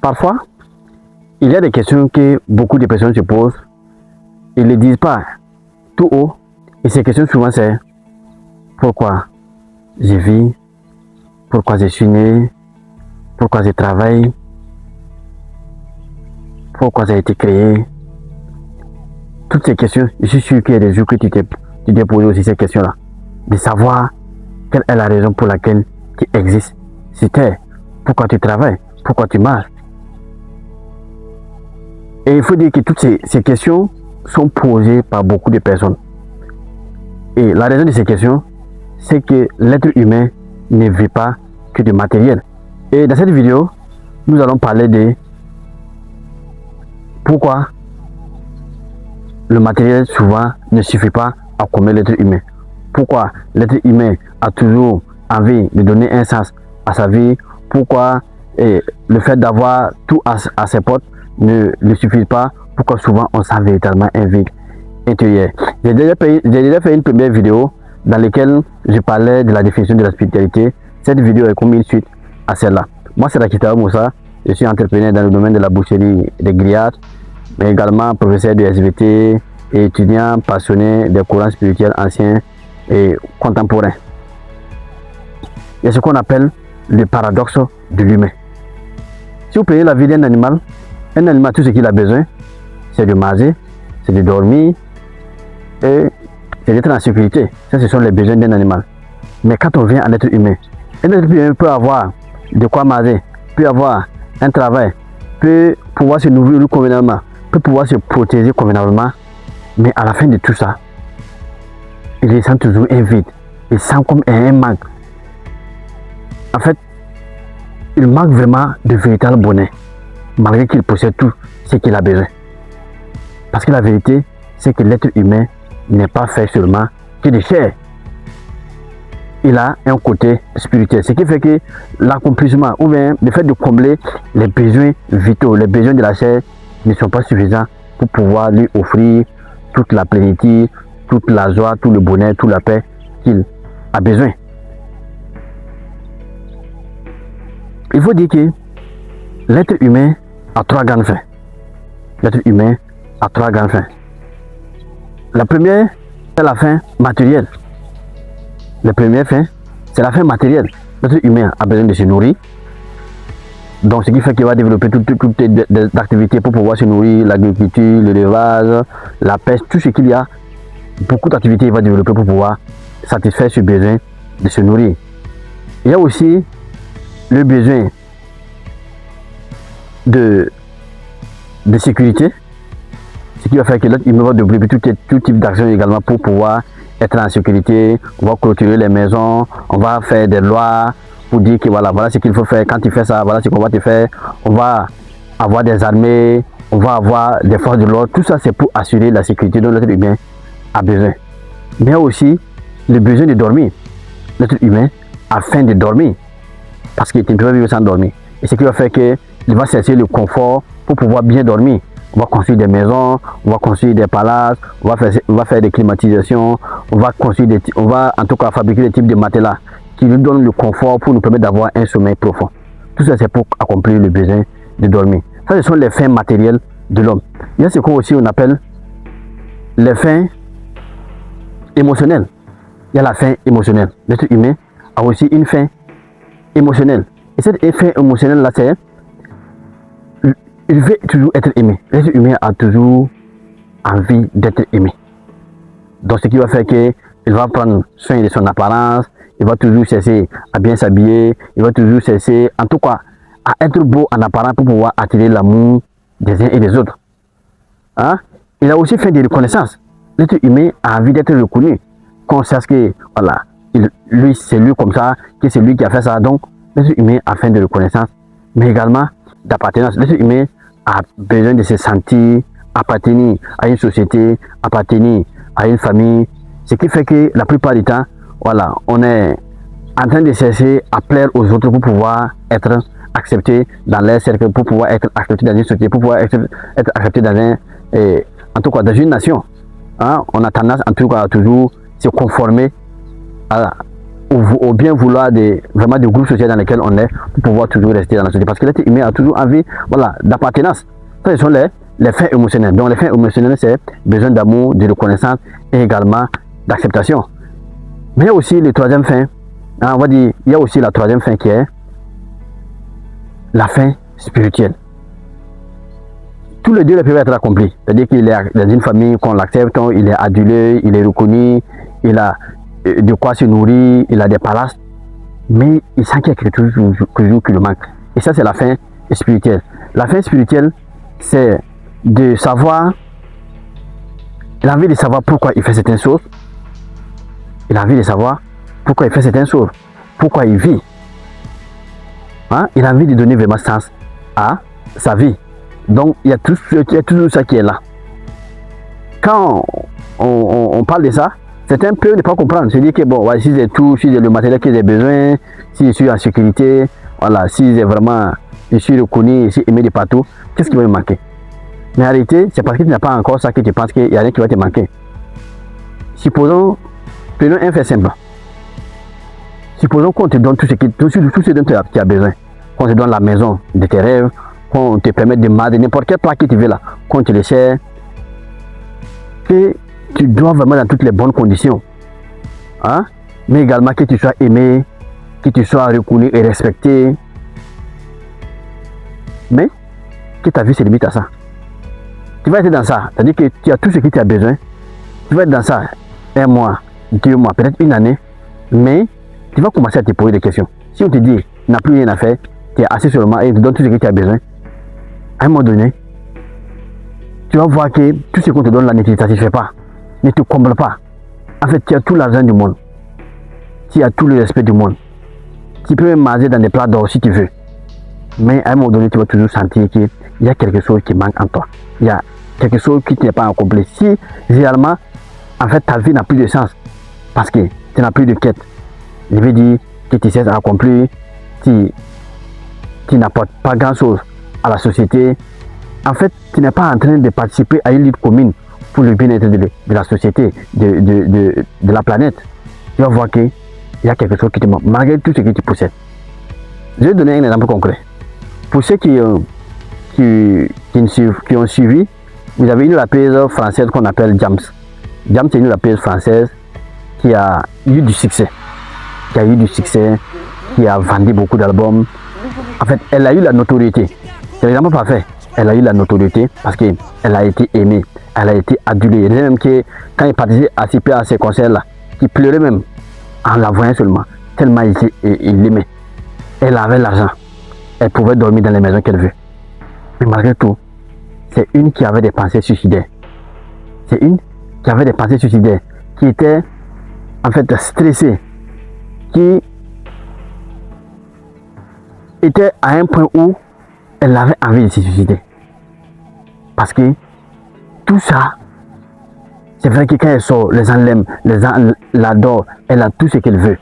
parfois, il y a des questions que beaucoup de personnes se posent. Ils ne les disent pas tout haut. Et ces questions souvent c'est pourquoi je vis, pourquoi je suis né, pourquoi je travaille, pourquoi ça a été créé. Toutes ces questions, je suis sûr qu'il y a des jours que tu t'es posé aussi ces questions-là. De savoir quelle est la raison pour laquelle tu existes. C'était pourquoi tu travailles, pourquoi tu marches. Et il faut dire que toutes ces questions sont posées par beaucoup de personnes. Et la raison de ces questions, c'est que l'être humain ne vit pas que du matériel. Et dans cette vidéo, nous allons parler de pourquoi le matériel souvent ne suffit pas à combler l'être humain. Pourquoi l'être humain a toujours envie de donner un sens à sa vie. Pourquoi le fait d'avoir tout à ses portes ne suffit pas. Pourquoi souvent on sent véritablement un vide intérieur. J'ai déjà fait une première vidéo dans laquelle je parlais de la définition de la spiritualité. Cette vidéo est comme une suite à celle-là. Moi c'est Rakitao Moussa, je suis entrepreneur dans le domaine de la boucherie des grillades, mais également professeur de SVT et étudiant passionné des courants spirituels anciens et contemporains. Il y a ce qu'on appelle le paradoxe de l'humain. Si vous prenez la vie d'un animal, tout ce qu'il a besoin, c'est de manger, c'est de dormir et c'est d'être en sécurité. Ça, ce sont les besoins d'un animal. Mais quand on vient à l'être humain, un être humain peut avoir de quoi manger, peut avoir un travail, peut pouvoir se nourrir convenablement, peut pouvoir se protéger convenablement, mais à la fin de tout ça, il ressent toujours un vide, il sent comme un manque. En fait, il manque vraiment de véritable bonheur, malgré qu'il possède tout ce qu'il a besoin. Parce que la vérité, c'est que l'être humain n'est pas fait seulement que de chair. Il a un côté spirituel, ce qui fait que l'accomplissement ou bien le fait de combler les besoins vitaux, les besoins de la chair ne sont pas suffisants pour pouvoir lui offrir toute la plénitude, toute la joie, tout le bonheur, toute la paix qu'il a besoin. Il faut dire que l'être humain a trois grandes fins. L'être humain a trois grandes fins. La première, c'est la fin matérielle. La première fin, c'est la fin matérielle. L'être humain a besoin de se nourrir. Donc, ce qui fait qu'il va développer toutes les activités pour pouvoir se nourrir, l'agriculture, l'élevage, la pêche, tout ce qu'il y a. Beaucoup d'activités il va développer pour pouvoir satisfaire ce besoin de se nourrir. Il y a aussi le besoin de sécurité, ce qui va faire que l'être humain va développer tout type d'action également pour pouvoir être en sécurité. On va clôturer les maisons, on va faire des lois pour dire que voilà ce qu'il faut faire. Quand tu fais ça, voilà ce qu'on va te faire. On va avoir des armées, on va avoir des forces de l'ordre. Tout ça c'est pour assurer la sécurité dont l'être humain a besoin. Mais aussi le besoin de dormir. L'être humain a faim de dormir parce qu'il ne peut pas vivre sans dormir. Et ce qui va faire qu'il va chercher le confort pour pouvoir bien dormir. On va construire des maisons, on va construire des palaces, on va faire des climatisations, on va en tout cas fabriquer des types de matelas qui nous donnent le confort pour nous permettre d'avoir un sommeil profond. Tout ça c'est pour accomplir le besoin de dormir. Ça ce sont les fins matérielles de l'homme. Il y a ce qu'on appelle les fins émotionnelles. Il y a la fin émotionnelle. L'être humain a aussi une fin émotionnelle. Et cette fin émotionnelle là c'est il veut toujours être aimé. L'être humain a toujours envie d'être aimé. Donc ce qui va faire qu'il va prendre soin de son apparence, il va toujours chercher à bien s'habiller, il va toujours chercher en tout cas à être beau en apparence pour pouvoir attirer l'amour des uns et des autres. Hein? Il a aussi fait des reconnaissances. L'être humain a envie d'être reconnu. Qu'on sache que voilà, c'est lui comme ça, que c'est lui qui a fait ça. Donc l'être humain a fait de reconnaissance, mais également d'appartenance. L'être humain a besoin de se sentir appartenir à une société, appartenir à une famille, ce qui fait que la plupart du temps, voilà, on est en train de chercher à plaire aux autres pour pouvoir être accepté dans leur cercle, pour pouvoir être accepté dans une société, pour pouvoir être accepté dans en tout cas dans une nation. Hein? On a tendance en tout cas à toujours se conformer à au bien vouloir vraiment du groupe social dans lequel on est pour pouvoir toujours rester dans la société. Parce que l'être humain a toujours envie, voilà, d'appartenance. Ça, ce sont les fins émotionnels. Donc les fins émotionnels, c'est besoin d'amour, de reconnaissance et également d'acceptation. Mais il y a aussi le troisième fin. On va dire, il y a aussi la troisième fin qui est la fin spirituelle. Tous les deux peuvent être accomplis. C'est-à-dire qu'il est dans une famille qu'on l'accepte, il est adulé, il est reconnu, il a de quoi se nourrir, il a des palaces, mais il sent qu'il y a quelque chose qui lui manque. Et ça, c'est la fin spirituelle. La fin spirituelle, c'est de savoir, il a envie de savoir pourquoi il fait certaines choses, il a envie de savoir pourquoi il fait certaines choses, pourquoi il vit. Hein? Il a envie de donner vraiment sens à sa vie. Donc, il y a tout ça qui est là. Quand on parle de ça, certains peuvent ne pas comprendre. Se dire que bon, ouais, si j'ai tout, si j'ai le matériel que j'ai besoin, si je suis en sécurité, voilà, si j'ai vraiment, je suis reconnu, je suis aimé de partout, qu'est-ce qui va me manquer? Mais en réalité, c'est parce que tu n'as pas encore ça que tu penses qu'il y a rien qui va te manquer. Supposons, prenons un fait simple. Supposons qu'on te donne tout ce dont tu as besoin. Qu'on te donne la maison de tes rêves, qu'on te permette de marrer n'importe quel plat que tu veux là, qu'on te le sert. Que tu dois vraiment dans toutes les bonnes conditions. Hein? Mais également que tu sois aimé, que tu sois reconnu et respecté. Mais que ta vie se limite à ça. Tu vas être dans ça, c'est-à-dire que tu as tout ce que tu as besoin. Tu vas être dans ça 1 mois, 2 mois, peut-être 1 année. Mais tu vas commencer à te poser des questions. Si on te dit, tu n'as plus rien à faire, tu es assis seulement et tu donnes tout ce que tu as besoin, à un moment donné, tu vas voir que tout ce qu'on te donne là ne te satisfait pas, ne te comble pas. En fait, tu as tout l'argent du monde. Tu as tout le respect du monde. Tu peux même manger dans des plats d'or si tu veux. Mais à un moment donné, tu vas toujours sentir qu'il y a quelque chose qui manque en toi. Il y a quelque chose qui n'est pas accompli. Si réellement, en fait, ta vie n'a plus de sens, parce que tu n'as plus de quête, je veux dire que tu sais accomplir, tu n'apportes pas grand-chose à la société. En fait, tu n'es pas en train de participer à une lutte commune pour le bien-être de la société, de la planète. Tu vas voir qu'il y a quelque chose qui te manque, malgré tout ce que tu possèdes. Je vais donner un exemple concret. Pour ceux qui ont suivi, vous avez une rappeuse française qu'on appelle Jams. Jams, c'est une rappeuse française qui a eu du succès. Qui a vendu beaucoup d'albums. En fait, elle a eu la notoriété. C'est l'exemple parfait. Elle a eu la notoriété parce qu'elle a été aimée, elle a été adulée. Il y a même que quand il participait à ces concerts-là, il pleurait même en la voyant seulement, tellement il l'aimait. Elle avait l'argent, elle pouvait dormir dans les maisons qu'elle veut. Mais malgré tout, c'est une qui avait des pensées suicidaires. Qui était en fait stressée, qui était à un point où elle avait envie de se suicider. Parce que tout ça, c'est vrai que quand elle sort, les gens l'aiment, les gens l'adorent, elle a tout ce qu'elle veut.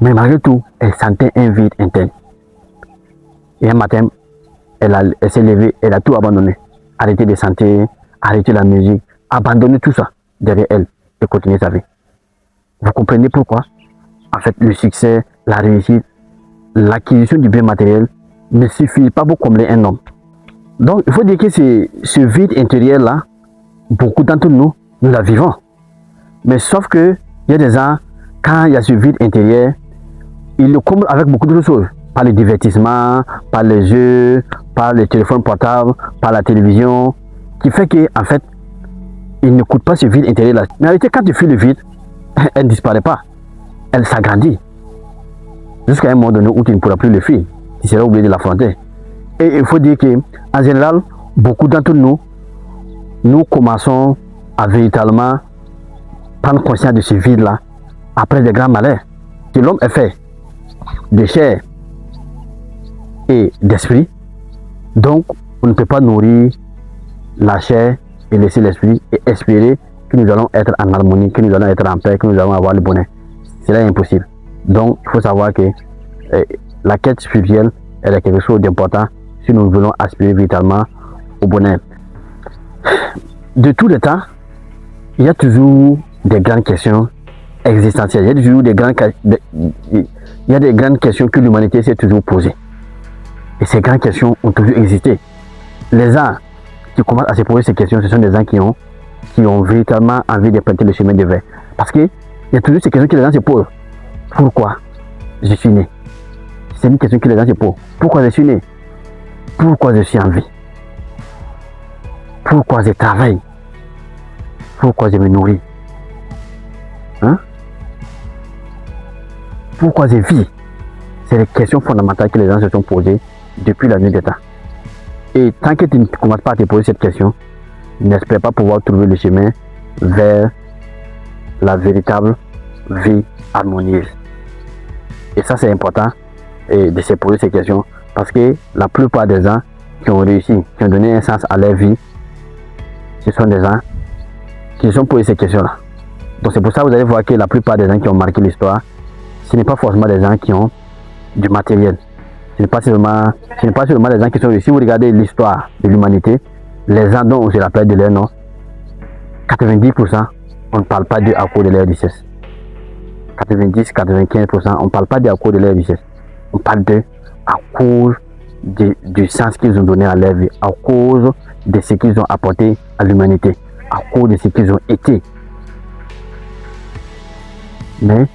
Mais malgré tout, elle sentait un vide interne. Et un matin, elle s'est levée, elle a tout abandonné. Arrêté de chanter, arrêté la musique, abandonné tout ça derrière elle et continuer sa vie. Vous comprenez pourquoi? En fait, le succès, la réussite, l'acquisition du bien matériel ne suffit pas pour combler un homme. Donc, il faut dire que ce vide intérieur-là, beaucoup d'entre nous, nous la vivons. Mais sauf que, il y a des gens, quand il y a ce vide intérieur, ils le comblent avec beaucoup d'autres choses. Par le divertissement, par les jeux, par le téléphone portable, par la télévision, qui fait que, en fait, il ne coûte pas ce vide intérieur-là. Mais en réalité, quand tu fuis le vide, elle ne disparaît pas. Elle s'agrandit. Jusqu'à un moment donné où tu ne pourras plus le fuir. Tu seras obligé de l'affronter. Et il faut dire que, en général, beaucoup d'entre nous, nous commençons à véritablement prendre conscience de ce vide-là après des grands malheurs. Que l'homme est fait de chair et d'esprit. Donc, on ne peut pas nourrir la chair et laisser l'esprit et espérer que nous allons être en harmonie, que nous allons être en paix, que nous allons avoir le bonheur. C'est là impossible. Donc, il faut savoir que la quête spirituelle, elle est quelque chose d'important si nous voulons aspirer véritablement au bonheur. De tout le temps, il y a toujours des grandes questions existentielles. Il y a des grandes questions que l'humanité s'est toujours posées. Et ces grandes questions ont toujours existé. Les gens qui commencent à se poser ces questions, ce sont des gens qui ont véritablement envie d'emprunter le chemin de verre. Parce qu'il y a toujours ces questions que les gens se posent. Pourquoi je suis né? C'est une question que les gens se posent. Pourquoi je suis né? Pourquoi je suis en vie? Pourquoi je travaille? Pourquoi je me nourris? Hein? Pourquoi je vis? C'est les questions fondamentales que les gens se sont posées depuis la nuit des temps. Et tant que tu ne commences pas à te poser cette question, n'espère pas pouvoir trouver le chemin vers la véritable vie harmonieuse. Et ça, c'est important de se poser ces questions parce que la plupart des gens qui ont réussi, qui ont donné un sens à leur vie, ce sont des gens qui se sont posés ces questions-là. Donc c'est pour ça que vous allez voir que la plupart des gens qui ont marqué l'histoire, ce n'est pas forcément des gens qui ont du matériel. Ce n'est pas seulement des gens qui sont réussis. Si vous regardez l'histoire de l'humanité, les gens dont on se rappelle de leur nom, 90%, on ne parle pas d'eux à cause de leur richesse. 90-95%, on ne parle pas d'eux à cause de leur richesse. On parle d'eux à cause du sens qu'ils ont donné à leur vie, à cause de ce qu'ils ont apporté à l'humanité, à cause de ce qu'ils ont été. Mais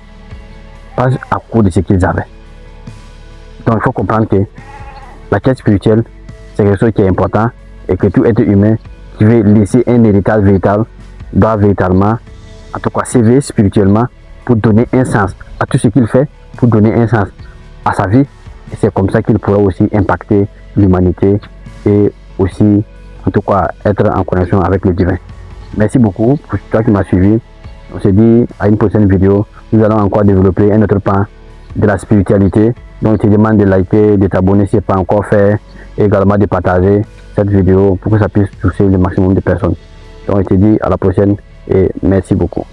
pas à cause de ce qu'ils avaient. Donc il faut comprendre que la quête spirituelle, c'est quelque chose qui est important et que tout être humain qui veut laisser un héritage véritable doit véritablement, en tout cas, s'éveiller spirituellement pour donner un sens à tout ce qu'il fait, pour donner un sens à sa vie. Et c'est comme ça qu'il pourra aussi impacter l'humanité et aussi, en tout cas, être en connexion avec le divin. Merci beaucoup pour toi qui m'as suivi. On se dit à une prochaine vidéo. Nous allons encore développer un autre pan de la spiritualité. Donc, je te demande de liker, de t'abonner si ce n'est pas encore fait, et également de partager cette vidéo pour que ça puisse toucher le maximum de personnes. Donc, je te dis à la prochaine et merci beaucoup.